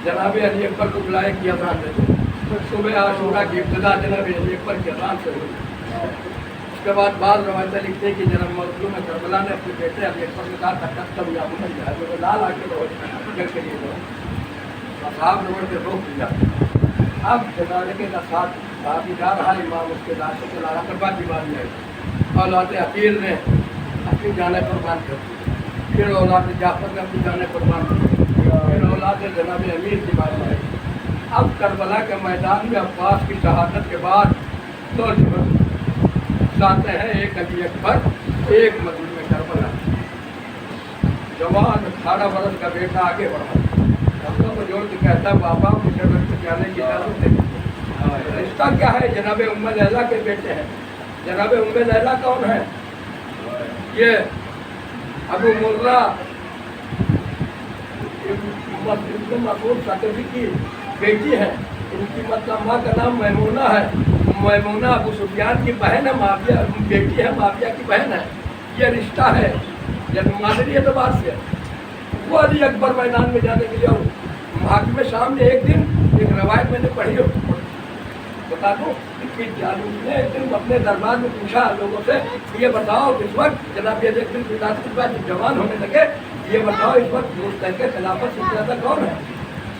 जनाब अली अकबर को बुलाया कि अज़ान दे दो। तो सुबह आशूरा की इब्तिदा जनाब अली अकबर की अज़ान से हुई। उसके बाद बाद रवायतें लिखते हैं कि जनाब मज़लूम करबला ने अपने बेटे अली अकबर ने कहा था कस्टम या मुझे जो लाल आके जग के लिए साहब ने उड़ के रोक दिया। अब जनाजे का साथ बाकी जा रहा इमाम, उसके लाशों को लाना कर बाद बीमारी आई। औलाद अकील ने अपनी जाने कुर्बान कर दी, फिर औलाद जाफर ने अपनी जाने कुर्बान कर दी, फिर औलाद जनाब अमीर की बारी आई। अब करबला के मैदान में अब्बास की शहादत के बाद तो लाते हैं एक अली अकबर एक मजलूम करबला। जवान 18 वर्ष का बेटा आगे बढ़ा, हमको को जोड़ के कहता बाबा मुझे वक्त जाने की इजाजत है। रिश्ता क्या है? जनाब उम्मे लैला के बेटे हैं। जनाब उम्मे लैला कौन है? ये अबू मुर्रा मसूद सकफी की बेटी है। इनकी मतलब माँ का नाम मैमूना है। मैमूना अबू सुफियान की बहन है, माफिया बेटी है, माफिया की बहन है। ये रिश्ता है मानवीय एतबार से। वो अली अकबर मैदान में जाने के लिए हाकिम शाम ने एक दिन एक रवायत मैंने पढ़ी हो बता दूँ कि जालूस ने एक दिन अपने दरबार में पूछा लोगों से ये बताओ इस वक्त जनाब एक दिन विरासत के बाद जवान होने लगे, ये बताओ इस वक्त मुस्तहक़ खिलाफत सबसे ज़्यादा कौन है?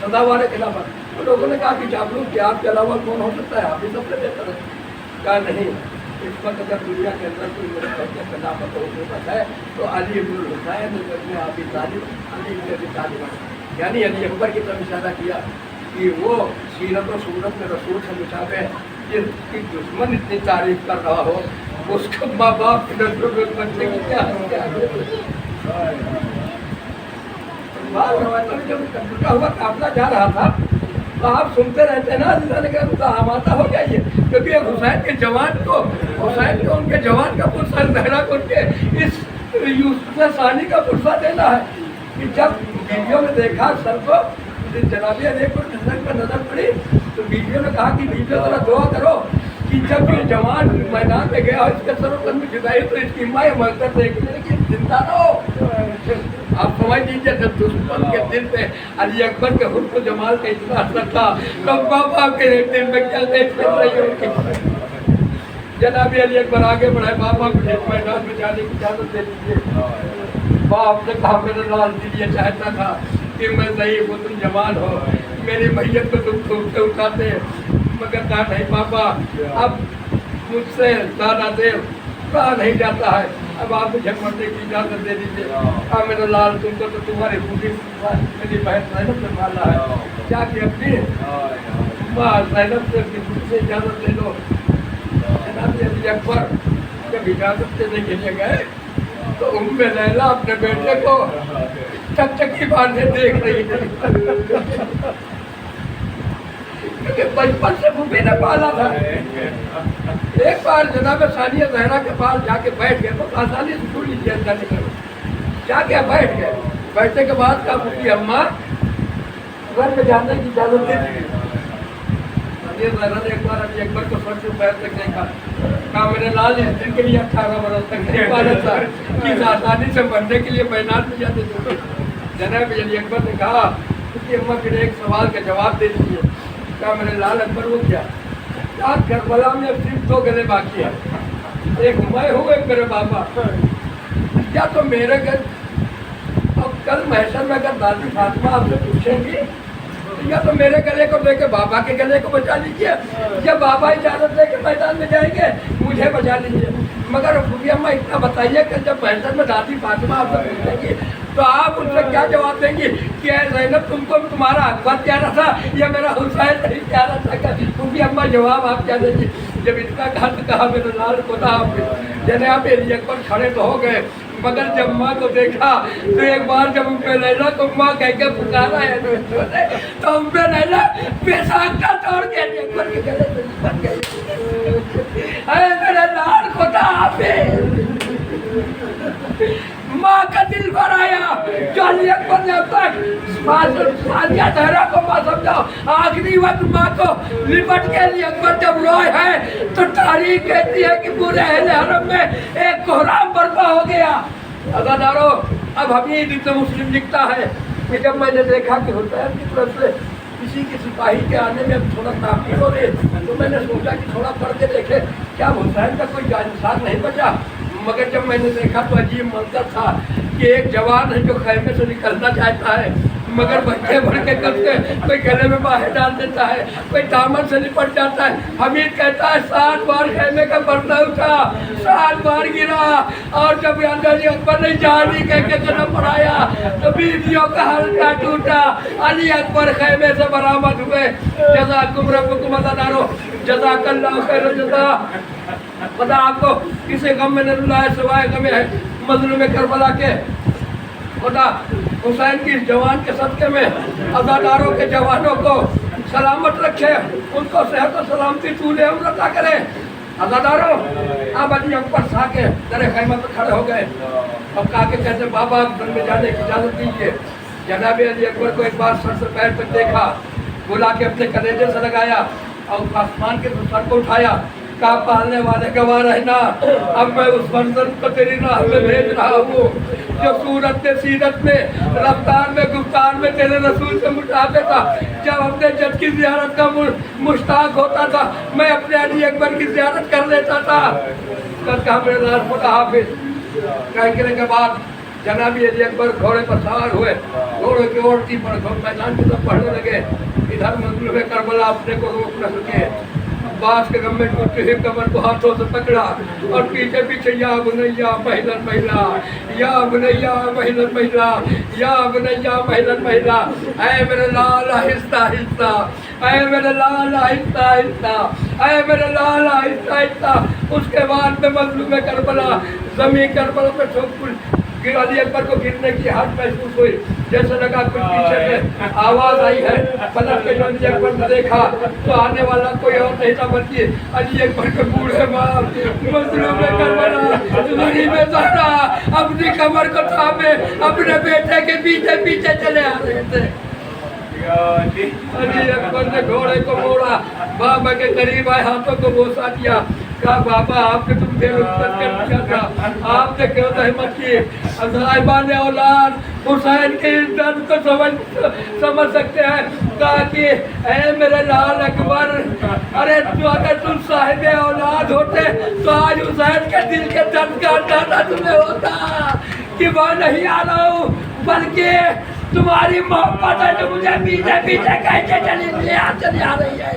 सदावार खिलाफत। तो लोगों ने कहा कि चापलूस के आपके अलावा कौन हो सकता है? आप ही सबसे बेहतर है। कहा नहीं, इस वक्त अगर दुनिया के अंदर कोई मुस्तहक़ खिलाफत हो सकता है तो अली इब्नुल हुसैन इब्न अबी तालिब, अली इब्न अबी तालिब यानी अली अकबर की तरफ इशारा किया कि वो सीरत और सूरत में रसूल से मुशाबे जिसकी दुश्मन इतनी तारीफ कर रहा हो उसको माँ बाप की नजरों में बच्चे की क्या जब टूटा हुआ काफिला जा रहा था तो आप सुनते रहते ना हमाता हो गया ये, क्योंकि हुसैन के जवान को उनके जवान का पुरस्कार जहरा को उनके इस यूसुफ सानी का पुरस्कार देना है कि जब बीवियों ने देखा सर को जनाबी अली पर नजर पड़ी तो बीवियों ने कहा कि बीवियों जरा दुआ करो कि जब ये जवान मैदान में गया इसके सरों में जुदाई तो इसकी माँ मरकर देखने की जिंदा न हो। आप समझ लीजिए जब दुश्मन के दिल पे अली अकबर के हुस्न जमाल का इतना असर था तो बाबा के दिल में क्या जनाबी अली अकबर आगे बढ़े, बाबा को मैदान में जाने की इजाजत दे दीजिए। बाप ने कहा मेरे लाल दिल ये चाहता था कि मैं सही वो तुम जवान हो, मेरी मैयत को तुम धूप से उठाते, मगर कहा नहीं पापा अब मुझसे ज़्यादा देर रहा नहीं जाता है, अब आप मुझे मरने की इजाज़त दे दीजिए। हाँ मेरा लाल तुमको तो तुम्हारी पूरी मेरी बहन ज़ैनब से माला है, क्या कि अपनी माँ ज़ैनब से इजाज़त ले लो। जनाब अली अकबर जब इजाज़त देने के लिए गए तो उम्मे लैला अपने बेटे को चकचकी बांधे देख रही थी क्योंकि बचपन से भूपी ने पाला था। एक बार जनाब सानिया जहरा के पास जाके बैठ गए तो आसानी से सुन लीजिए अंदर निकल जाके बैठ गए। बैठने के बाद कहा भूपी अम्मा घर में जाने की इजाजत दे दी। जहरा ने एक बार अली अकबर को सर से पैर तक देखा, कहा मेरे लाल इस दिन के लिए 18 वर्ष तक नहीं पाला था कि आसानी से मरने के लिए मैदान में जाते थे। जनाब अली अकबर ने कहा कि अम्मा फिर एक सवाल का जवाब दे दीजिए। कहा मेरे लाल अकबर वो क्या? यार करबला में सिर्फ 2 गले बाकी है, एक मैं हूँ एक मेरे बाबा। क्या तो मेरे घर अब कल महशर में अगर दादी फातिमा आपसे पूछेंगी या तो मेरे गले को लेके बाबा के गले को बचा लीजिए या बाबा इजाजत लेके मैदान में जाएंगे मुझे बचा लीजिए। मगर भूपी अम्मा इतना बताइए कि जब महशर में दादी फातिमा आपसे पूछेंगी तो आप उनसे क्या जवाब देंगी कि ज़ैनब तुमको तुम्हारा अकबर प्यारा था या मेरा हुसैन नहीं प्यारा था? भूपी अम्मा जवाब आप क्या देंगी? जब इतना कहा मेरे लाल को था जनाब अली अकबर खड़े तो हो गए, मगर जब माँ को देखा तो एक बार जब उम्मे लैला को माँ कह के पुकारा है तो उम्मे लैला पेशाब का तोड़ के अली अकबर के गले से लिपट गई। अरे मेरे लाल को था माँ का दिल भर आया जो अली अकबर ने अब तक सानिया जहरा को माँ समझाओ आखिरी वक्त माँ को लिपट के अली अकबर जब रोए है तो तारीख कहती है कि पूरे अहले हरम में एक कोहराम बर्पा हो गया। अदादारो अब हमीद इब्न मुस्लिम लिखता है कि जब मैंने देखा कि हुसैन की तरफ से किसी के सिपाही के आने में थोड़ा ताक़ीद हो रही तो मैंने सोचा कि थोड़ा पढ़ के देखे क्या हुसैन का कोई जानसार नहीं बचा। मगर जब मैंने देखा तो अजीब मंजर था कि एक जवान है जो खैमे से निकलना चाहता है मगर बच्चे भर के करके कोई गले में बाहर डाल देता है, कोई दामन से लिपट जाता है। हमीद कहता है 7 बार खैमे का पर्दा उठा, 7 बार गिरा और जब अली अकबर ने जानी कह के कदम बढ़ाया तो बीवियों का हल्का टूटा। अली अकबर खैमे से बरामद हुए। जज़ाकुम रब्बुकुम अदादारो, जज़ाकल्लाहु खैर जज़ा। पता आपको किसी गम में नहीं रुलाया सिवाय गम है मजलूम करबला के। खुदा हुसैन की जवान के सदके में अज़ादारों के जवानों को सलामत रखे, उनको सेहत और सलामती तूले हम अता करे। अज़ादारों आप अली अकबर साह के दर खैमा पर खड़े हो गए। अब कहा के कहते बाबा घर में जाने की इजाज़त दीजिए। जनाब अली अकबर को एक बार सर से पैर तक देखा, बुला के अपने कलेजे से लगाया और आसमान के सर को उठाया। कहा पालने वाले गवाह रहना, अब मैं उस मंजर को तेरी राह में भेज रहा हूँ जो सूरत में, सीरत में, रफ्तार में, गुफ्तार में तेरे रसूल से मुताबिक था। जब अपने जद की ज़ियारत का मुश्ताक होता था, मैं अपने अली अकबर की ज़ियारत कर लेता था। कहा मेरे लाल खुदा हाफिज। कहने के बाद जनाबी अली अकबर घोड़े पर सवार हुए, घोड़े की ओरती पर मैदान की तरफ बढ़ने लगे। इधर मजलूम करबला अपने को रोक न सके, बास के गम में टूटी हुई कमर को हाथों से पकड़ा और पीछे पीछे या बुनैया महिलन महिला, या बुनैया महिलन महिला, या बुनैया महिलन महिला, ऐ मेरे लाल आहिस्ता आहिस्ता, ऐ मेरे लाल आहिस्ता आहिस्ता, ऐ मेरे लाल आहिस्ता आहिस्ता। उसके बाद में मजलूम करबला ज़मीन करबला पे ठोक अली अकबर को गिरने की हाथ महसूस हुई, जैसे लगा कुछ पीछे से आवाज आई है। पलट के जो अली अकबर ने देखा तो आने वाला कोई और नहीं था बल्कि अली अकबर के बूढ़े बाप मजलूम करबला ज़मीन में ज़हरा अपनी कमर को थामे अपने बेटे के पीछे पीछे चले आ रहे थे। अली अकबर ने घोड़े को मोड़ा, बाबा के करीब आए, हाथों को बोसा दिया। कहा बाबा आपने तुम देर उत्तर कर दिया था, आपने क्यों हिम्मत की? साहिबान औलाद हुसैन के दर्द को समझ सकते हैं। कहा कि ऐ मेरे लाल अकबर, अरे तो अगर तुम साहिब औलाद होते तो आज हुसैन के दिल के दर्द का अंदाजा तुम्हें होता कि वह नहीं आ रहा हूँ, बल्कि तुम्हारी मोहब्बत है जो मुझे पीछे पीछे कैसे चली आ रही है।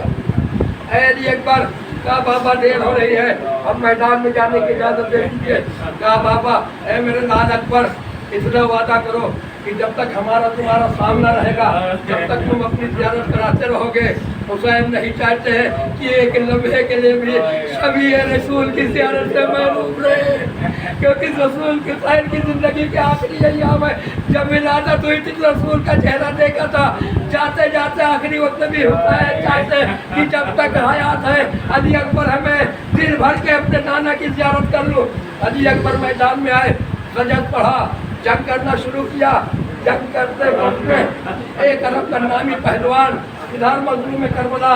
अली अकबर कहा बाबा देर हो रही है, अब मैदान में जाने की इजाजत दे दीजिए। कहा बाबा ऐ मेरे लाल अकबर, इतना वादा करो कि जब तक हमारा तुम्हारा सामना रहेगा, जब तक तुम अपनी ज़ियारत कराते रहोगे। हुसैन नहीं चाहते हैं कि एक लम्हे के लिए भी सभी रसूल की ज़ियारत से महरूम रहे, क्योंकि रसूल के हुसैन की ज़िंदगी के आखिरी अय्याम है। जब विलादत हुई थी रसूल का चेहरा देखा था, जाते जाते आखिरी वक्त भी हुसैन चाहते कि जब तक हयात है अली अकबर हमें दिल भर के अपने नाना की ज़ियारत कर लो। अली अकबर मैदान में आए, सजद पढ़ा, जंग करना शुरू किया। जंग करते वक्त एक अरब का नामी पहलवान इधर मजलूम करबला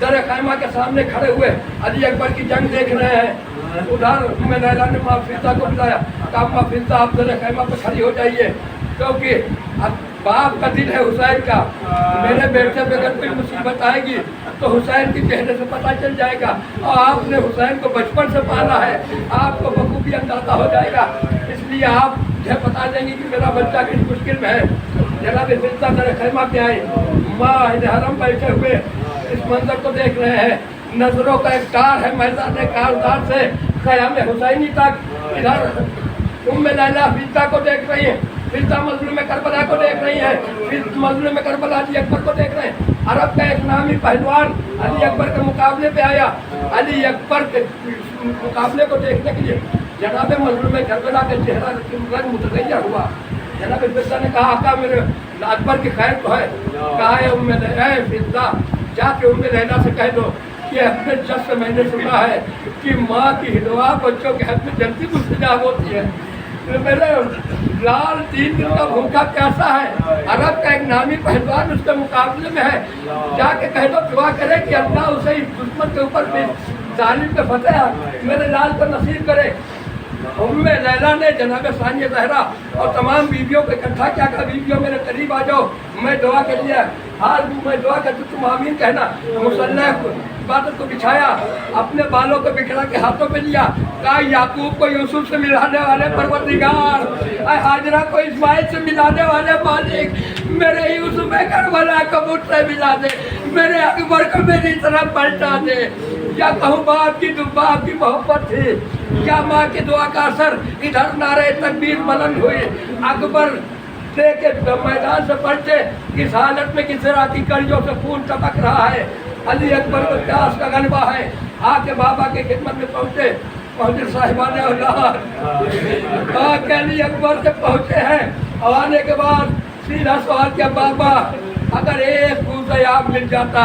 दर खैमा के सामने खड़े हुए अली अकबर की जंग देख रहे हैं। उधर उम्मे लैला ने माफिजा को बुलाया, कहा माफिजा आप दर खैमा पर खड़ी हो जाइए, क्योंकि अब बाप का दिल है हुसैन का। मेरे बेटे पे अगर कोई मुसीबत आएगी तो हुसैन के चेहरे से पता चल जाएगा, और आपने हुसैन को बचपन से पाला है, आपको बखूबी अंदाजा हो जाएगा। इसलिए आप मुझे बता देंगे कि मेरा बच्चा किस मुश्किल में है। जनाब फिजा दर खैमा पे आए, माँ हरम बैठे हुए इस मंजर को देख रहे हैं। नजरों का एक तार है मैदान कारदार से क़याम हुसैनी तक। इधर उम्मे लैला फिजा को देख रही है, फिजा मजलूम करबला को देख रही है, फिर मजलूम करबला अली अकबर को देख रहे हैं। अरब का एक नामी पहलवान अली अकबर के मुकाबले पे आया। अली अकबर के मुकाबले को देखने के लिए जनाब मजलूम करबला का चेहरा रंग मुतगैर हुआ। जनाब फिजा ने कहा आका मेरे अकबर की खैर तो है। कहा है उम्मे फिजा, जाके उम्मे लैला से कह दो कि अपने जस से मैंने सुना है कि माँ की हिदवा बच्चों के हाथ में जल्दी मुस्तजाब होती है। मेरे लाल 3 दिन का भूखा प्यासा है, अरब का एक नामी पहलवान उसके मुकाबले में है, जाके कह दो दुआ करे कि अल्लाह उसे दुश्मन के ऊपर भी जालिम पे फतेह मेरे लाल को नसीब करे। उम्मे लैला ने जनाब सानिया ज़हरा और तमाम बीवियों को इकट्ठा किया, कहा बीवियों मेरे करीब आ जाओ, मैं दुआ के लिए हाल मैं दुआ करती तुम आमीन कहना। मुसल्ला इबादत को बिछाया, अपने बालों को बिखरा के हाथों पे लिया, कहा याकूब को यूसुफ से मिलाने वाले परवरदिगार, हाजरा को इस्माइल से मिलाने वाले मालिक, मेरे यूसुफ करबला को मुझसे मिला दे, मेरे अकबर को मेरी तरफ पलटा दे। या कहूँ बाप की मोहब्बत थी, या माँ की दुआ का असर। इधर नारे तकबीर बुलंद हुई, अकबर देखे मैदान से पलटे, इस हालत में किस तरह की कड़ियों से खून टपक रहा है। अली अकबर को प्यास का गलबा है, आके बाबा के खिदमत में पहुंचे साहिबान औलाद अली अकबर से पहुंचे हैं। और आने के बाद सीधा सवाल किया, बाबा अगर एक फूल आप मिल जाता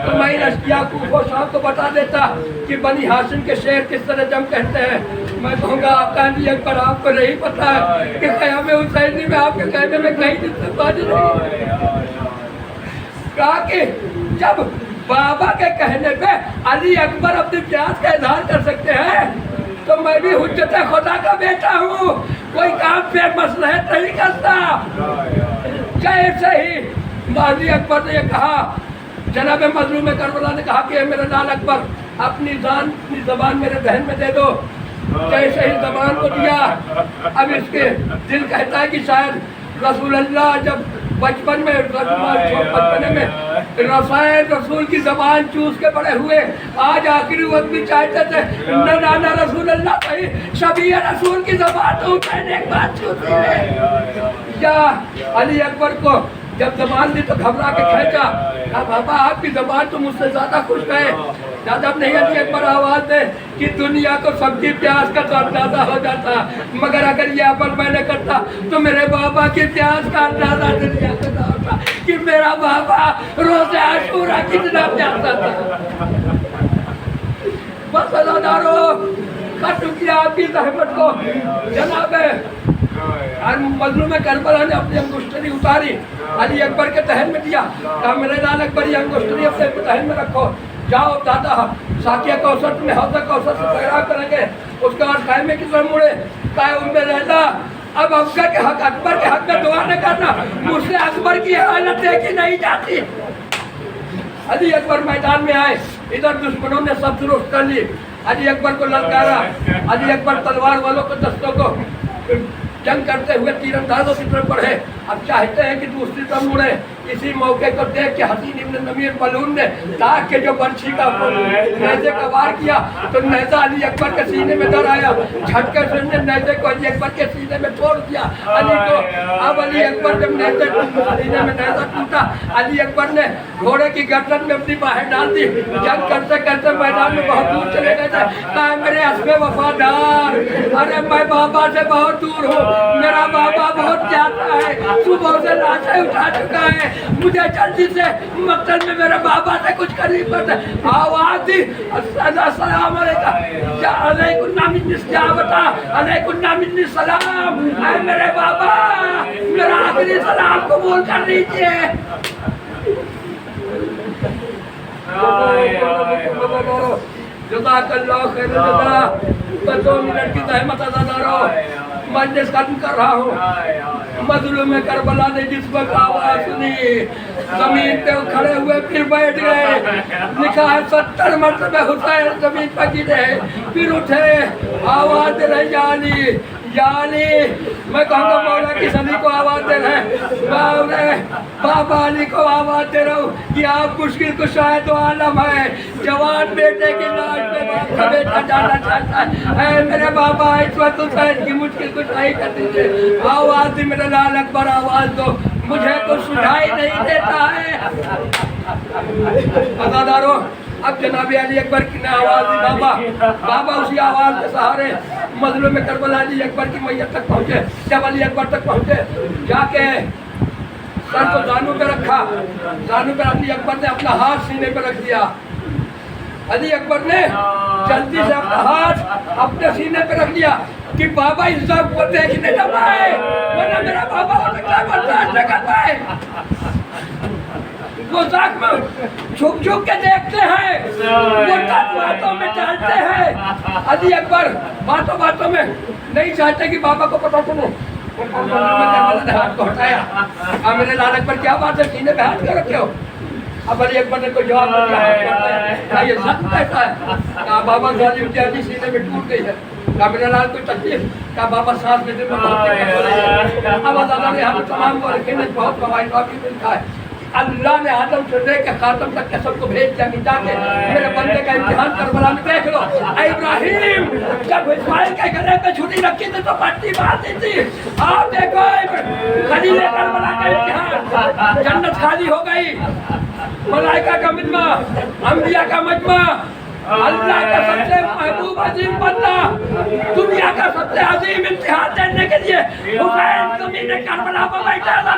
तो मैं इन अशकिया को शाम को बता देता कि बनी हाशिम के शेर किस तरह जम कहते हैं। मैं कहूँगा अली अकबर आपको नहीं पता है कि क़याम हुसैनी में आपके कहने में कहीं दिलचस्पी नहीं। कहा कि जब बाबा के कहने पे अली अकबर अपने प्यास का इजहार कर सकते हैं तो मैं भी हुज्जत खुदा का बेटा हूँ, कोई काम पे मसलहत नहीं करता। कैसे ही अली अकबर ने ये कहा, जनाब मजलूम करबला ने कहा कि मेरे लाल अकबर अपनी जान अपनी जबान मेरे बहन में दे दो। जैसे ही जबान को दिया, अब इसके दिल कहता है कि शायद रसूल अल्लाह जब बचपन में बचपने में रसायन रसूल की जबान चूस के बड़े हुए, आज आखिरी वक्त भी चाहते थे न नाना रसूल अल्लाह भाई शबीह रसूल की जबान तो मैंने एक बात चूसी है। या अली अकबर को जब जबान दी तो घबरा के खींचा, कहा बाबा आपकी जबान तो मुझसे ज्यादा खुश है। दादा नहीं अली अकबर आवाज दे कि दुनिया को सबकी प्यास का तो अंदाजा हो जाता, मगर अगर ये अमल मैंने करता तो मेरे बाबा की प्यास का अंदाजा दुनिया को ना होता कि मेरा बाबा रोज़े आशूरा कितना प्यासा था। बस अदादारो खत्म किया आपकी जहमत को। जनाब मजलूम करबला ने अपनी अंगुष्ठरी उतारी, अली अकबर के तहन में दिया, कहा मेरे लाल अकबर ये अंगुष्ठरी अपने तहन में रखो, जाओ दादा साकिया कौसर में हौजा कौसर से पैरा करेंगे। उसके बाद खाइमे की तरफ मुड़े, कहा उनमें रहना अब अफसर के हक अकबर के हक में दुआ न करना, मुझसे अकबर की हालत देखी नहीं जाती। अली अकबर मैदान में आए, इधर दुश्मनों ने सब दुरुस्त कर ली, अली अकबर को ललकारा। अली अकबर तलवार वालों को दस्तों को जंग करते हुए तीरंदाजों की तरफ बढ़े। अब चाहते हैं कि दूसरी तरफ मुड़े, इसी मौके को देख के हसीन इब्न नमीर बलून ने ताक के जो बंशी का नेज़े का वार किया तो नेज़ा अली अकबर के सीने में दर आया, झटके से उसने नेज़े को अली अकबर के सीने में छोड़ दिया अली को। अब अली अकबर जब नेज़े सीने में नेज़ा टूटा, अली अकबर ने घोड़े की गर्दन में अपनी बाहें डाल दी, जंग करते करते मैदान में बहुत दूर चले गए थे। कहा मेरे हस्बे वफादार, अरे मैं बाबा से बहुत दूर हूँ, मेरा बाबा बहुत चाहता है, सुबह से लाशें उठा चुका है, मुझे जल्दी से मकसद में मेरे बाबा से कुछ करीब करते। आवाज दी अस्सलाम अलैकुम सलाम, मेरे बाबा मेरा आखिरी सलाम कबूल कर लीजिए। जज़ाकल्लाह खैर जज़ा। 2 मिनट की ज़हमत अदा करो, मजलिस खत्म कर रहा हूँ। मजलूम करबला ने जिस वक्त आवाज सुनी, जमीन पे खड़े हुए फिर बैठ गए। लिखा है 70 मरतबे हुसैन जमीन पर गिरे, फिर उठे, आवाज दे रहे याली याली। मैं कहूँगा मौला की सदी को आवाज दे रहे, बाबा अली को आवाज दे रहा हूँ कि आप मुश्किल कुशाए तो आलम है, जवान बेटे की लाश में बाप का बेटा जाना चाहता है, मेरे बाबा इस वक्त हुसैन की मुश्किल कुशाई कर दीजिए। आवाज दी मेरे लाल अकबर, आवाज दो, मुझे तो सुझाई नहीं देता है। अदादारों अब जनाब अली अकबर की ने आवाज दी, बाबा उसी आवाज के सहारे मजलूम करबला अली अकबर की मैयत तक पहुँचे। जब अली अकबर तक पहुँचे, जाके सर को जानू पे रखा, जानू पे अली अकबर ने अपना हाथ सीने पे रख दिया। अली अकबर ने जल्दी से अपना हाथ अपने सीने पे रख दिया कि बाबा इस सब को देखने न पाए, वरना मेरा बाबा हो सकता है बर्दाश्त न कर पाए। वो जख्म छुप छुप के देखते हैं, वो बातों में डालते हैं। अली अकबर बातों बातों में नहीं चाहते कि बाबा को पता चले। हाथ को हटाया, मेरे लाल अकबर क्या बात है, सीने पे हाथ क्यों रखे हो? अब अली अकबर ने कोई जवाब नहीं दिया। ये जख्म कैसा है? कहा बाबा गाली इत्यादि सीने में टूट गई है। कहा मेरे लाल कोई तकलीफ? कहा बाबा सांस लेने में बहुत दिक्कत हो रही है। अब अल्लाह ने हम तमाम को रखे ने बहुत फवाइद भी मिलता है। अल्लाह ने आदम से लेकर खातम तक के सबको भेज दिया कि जाके मेरे बंदे का इम्तिहान करबला में देख लो। इब्राहिम जब इस्माइल के गले पे छुरी रखी थी तो पट्टी मार दी थी। आप देखो खलील करबला का इम्तिहान, जन्नत खाली हो गई, मलाइका का मजमा, अंबिया का मजमा, اللہ کا سب سے محبوب عظیم بندہ، دنیا کا سب سے عظیم امتحان دینے کے لیے حسین زمین کربلا پر بیٹھا تھا۔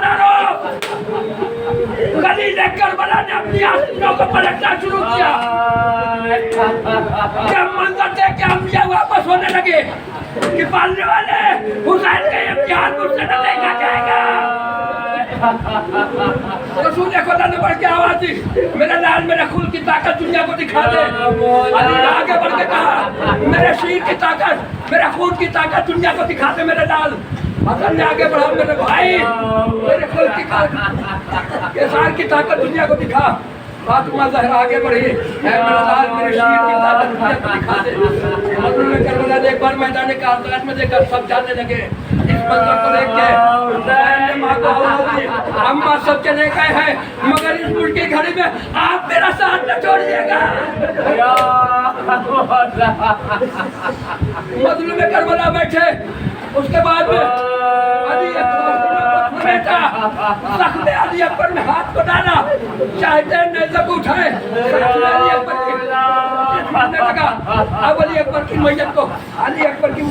خلیل کربلا نے اپنی آستینوں کو پلٹنا شروع کیا۔ جب منظر دیکھ کے انبیاء واپس ہونے لگے کہ پالنے والے حسین کا امتحان مجھ سے نہ دیکھا جائے گا، رسول خدا نے بڑھ کے آواز دی، میرے لال میرے خون کی طاقت دنیا کو دکھا دے۔ علی نے آگے بڑھ کے کہا، میرے شیر کی طاقت، میرے خون کی طاقت دنیا کو دکھا دے میرے لال۔ حسن نے آگے بڑھا، میرے بھائی میرے خون کی اظہار کی طاقت دنیا کو دکھا۔ فاطمہ زہرا آگے بڑھی، اے میرا لال میرے شیر کی طاقت دنیا کو دکھا دے۔ مظلوم کربلا نے ایک بار میدان کارزات میں دیکھ کر سب جانے لگے۔ اس منظر کو دیکھ کے حسین نے ماں کو آواز دی، اماں سب چلے گئے ہیں مگر اس ملک کی گھڑی میں آپ میرا ساتھ نہ چھوڑیے گا۔ مظلوم کربلا بیٹھے، اس کے بعد میں علی اکبر بیٹھا، زخم علی اکبر میں ہاتھ کو ڈالا، شاہدین نے زخم اٹھائے، علی اکبر کی لگا، اب علی اکبر کی میت کو، علی اکبر کی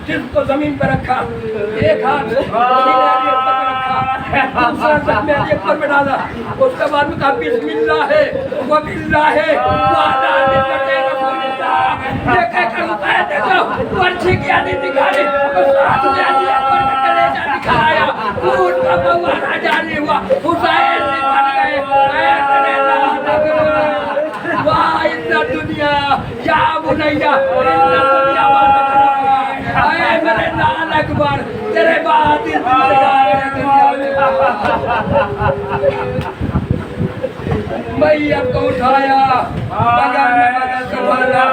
جسم کو زمین پر رکھا، ایک ہاتھ علی اکبر میں رکھا، دوسرا زخم علی اکبر میں ڈالا، اس کے بعد میں کہا بسم اللہ و باللہ وعلی ملت رسول اللہ۔ یہ کہہ کر حسین نے تو پرچھی کی علی دکھائی، اس ساتھ میں علی اکبر کا کلیجہ دکھایا، خون کا فوارہ جاری ہوا، حسین نکل گئے، اے میرے لال اکبر، واہ ان دنیا یا بنیا ان دنیا اے میرے لال اکبر، تیرے بعد میت کو اٹھایا، بغل میں بغل سنبھالا،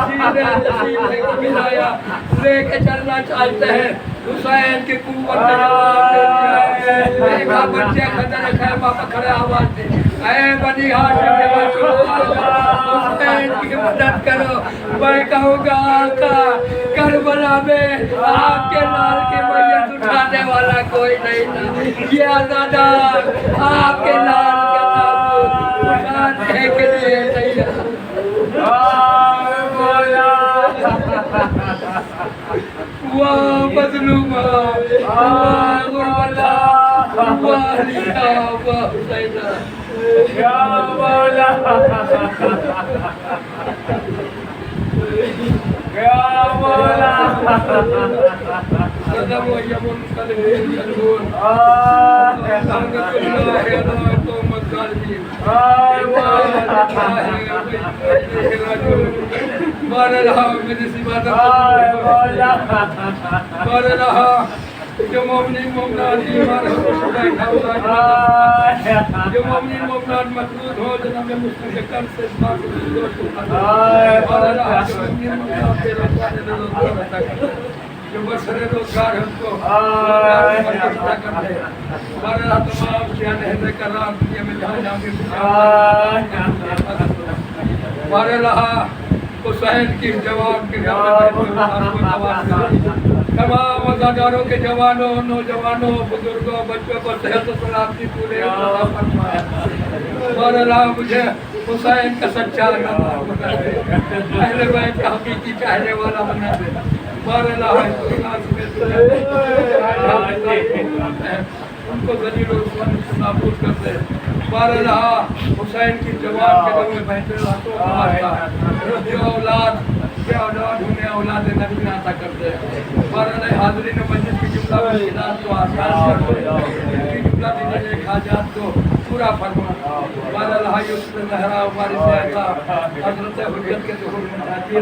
سینے نصیب ہے کو ملایا، لے کے چلنا چاہتے ہیں حسین کی قوت نے جواب دے دیا۔ دیکھا بچے خطر خیمہ پر کھڑے آواز دے، اے بنی ہاشم کے بچوں حسین کی مدد کرو۔ میں کہوں گا آقا کربلا میں آپ کے لال کی میت اٹھانے والا کوئی نہیں تھا، یہ آزادار آپ کے لال کے تابوت اٹھانے کے لیے تیار۔ واہ مظلومہ، واہ غربتہ، واہ علیہ، واہ حسینہ، یا مولا، یا مولا، قدم و یمن قدم یلون، سنگت اللہ علیہ قوم الظالمین، مار رہا میری سبادت، مار رہا جو مومنین مومنات ایمان ہو بیٹھا ہوا، جو مومنین مومنات مقبول ہو جناب مسلم کے کر سے مار رہا جو مومنین مومنات کے رضوانے روزگار عطا کرتے، جو بسرے روزگار ہے ان کو عطا کرتے، مار رہا تمام شیعہ نہر کرام دنیا میں جہاں جہاں بھی مار رہا حسین کی جوان کے تمام وفاداروں کے جوانوں، نوجوانوں، بزرگوں، بچوں کو صحت و سلامتی پورے عطا فرمائے۔ مار اللہ مجھے حسین کا سچا نام بنا دے، اہل بیت کا حقیقی چاہنے والا بنا دے۔ مار اللہ ان کو ذلیل و رسوا سے نابود کر دے۔ مار اللہ حسین کی جوان کے دم میں بہتے راتوں کو مارتا، جو اولاد انہیں اولاد نبی عطا کر دے۔ مار اللہ حاضرین مجلس کی جملہ مشکلات کو آسان کر دے، کی جملہ دینے حاجات کو پورا فرما۔ مار اللہ یوسف زہرا وارث عطا حضرت حجت کے ظہور میں